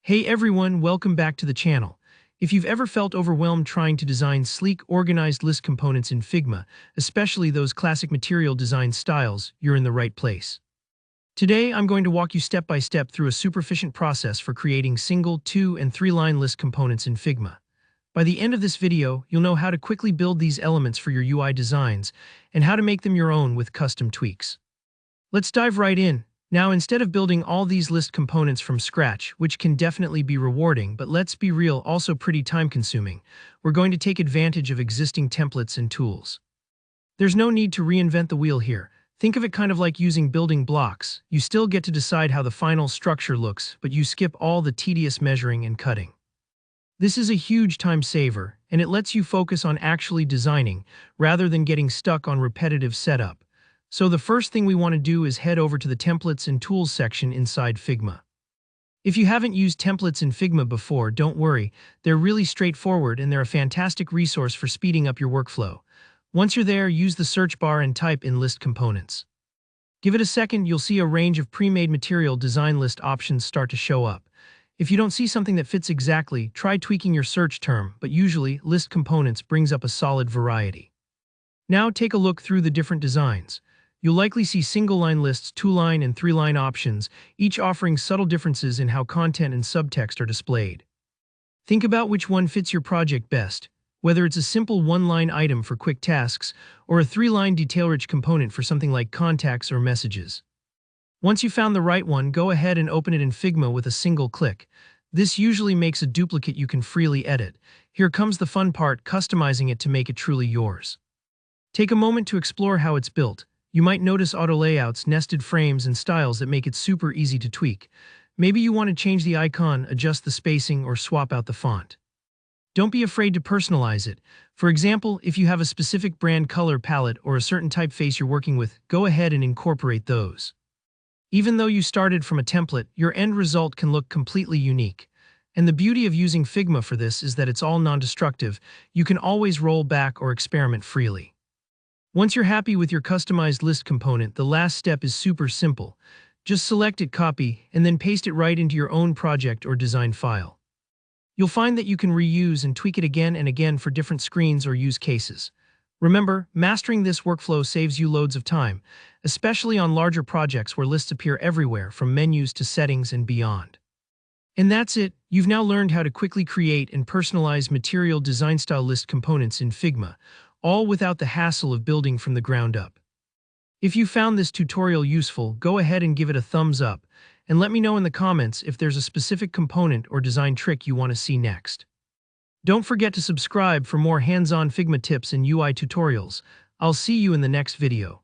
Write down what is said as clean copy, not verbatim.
Hey everyone, welcome back to the channel. If you've ever felt overwhelmed trying to design sleek, organized list components in Figma, especially those classic material design styles, you're in the right place. Today, I'm going to walk you step by step through a super efficient process for creating single, two, and three-line list components in Figma. By the end of this video, you'll know how to quickly build these elements for your UI designs and how to make them your own with custom tweaks. Let's dive right in. Now, instead of building all these list components from scratch, which can definitely be rewarding, but let's be real, also pretty time-consuming, we're going to take advantage of existing templates and tools. There's no need to reinvent the wheel here. Think of it kind of like using building blocks. You still get to decide how the final structure looks, but you skip all the tedious measuring and cutting. This is a huge time saver, and it lets you focus on actually designing, rather than getting stuck on repetitive setup. So the first thing we want to do is head over to the Templates and Tools section inside Figma. If you haven't used templates in Figma before, don't worry, they're really straightforward and they're a fantastic resource for speeding up your workflow. Once you're there, use the search bar and type in List Components. Give it a second, you'll see a range of pre-made material design list options start to show up. If you don't see something that fits exactly, try tweaking your search term, but usually, List Components brings up a solid variety. Now take a look through the different designs. You'll likely see single-line lists, two-line and three-line options, each offering subtle differences in how content and subtext are displayed. Think about which one fits your project best, whether it's a simple one-line item for quick tasks or a three-line detail-rich component for something like contacts or messages. Once you've found the right one, go ahead and open it in Figma with a single click. This usually makes a duplicate you can freely edit. Here comes the fun part, customizing it to make it truly yours. Take a moment to explore how it's built. You might notice auto layouts, nested frames, and styles that make it super easy to tweak. Maybe you want to change the icon, adjust the spacing, or swap out the font. Don't be afraid to personalize it. For example, if you have a specific brand color palette or a certain typeface you're working with, go ahead and incorporate those. Even though you started from a template, your end result can look completely unique. And the beauty of using Figma for this is that it's all non-destructive. You can always roll back or experiment freely. Once you're happy with your customized list component, the last step is super simple. Just select it, copy, and then paste it right into your own project or design file. You'll find that you can reuse and tweak it again and again for different screens or use cases. Remember, mastering this workflow saves you loads of time, especially on larger projects where lists appear everywhere, from menus to settings and beyond. And that's it. You've now learned how to quickly create and personalize material design style list components in Figma, all without the hassle of building from the ground up. If you found this tutorial useful, go ahead and give it a thumbs up, and let me know in the comments if there's a specific component or design trick you want to see next. Don't forget to subscribe for more hands-on Figma tips and UI tutorials. I'll see you in the next video.